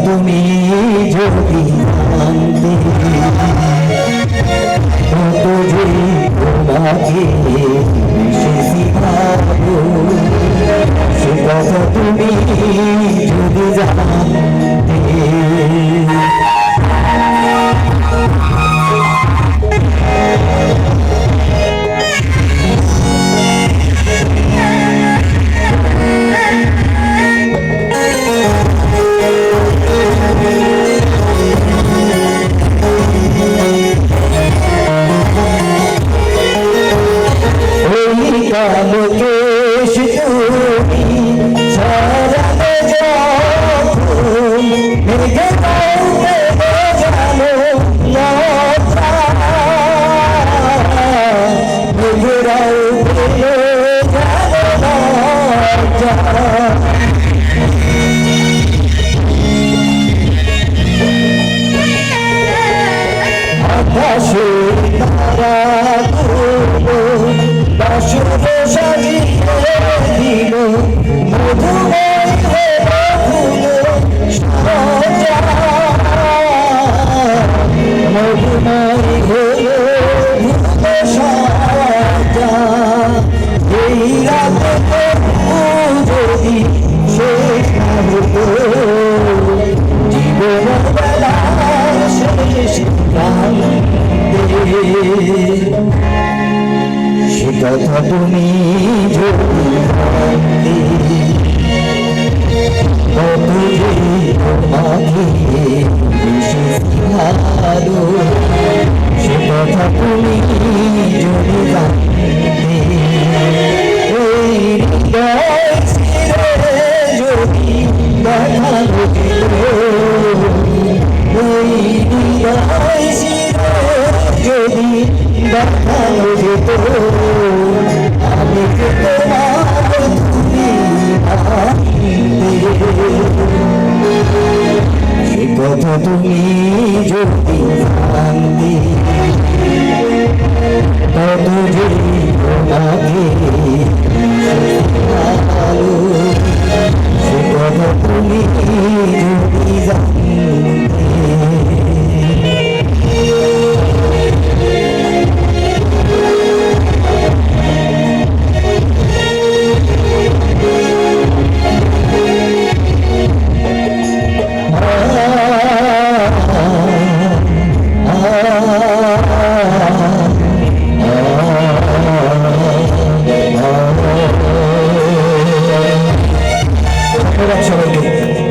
তুমি যদি জানতে কত যে তোমাকে বেশি ভালো, সে কথা তুমি যদি জানতে। সে কথা তুমি যদি জানতে কত যে তোমাকে বেশি ভালো, সে কথা তুমি যদি জানতে। ওই হৃদয় ছিঁড়ে যদি দেখানো যেত, ওই হৃদয় ছিঁড়ে যদি দেখানো যেত, আমি তোমার তুমি সে কথা তুমি যদি জানতে কত যে তোমাকে ভালো, সে কথা তুমি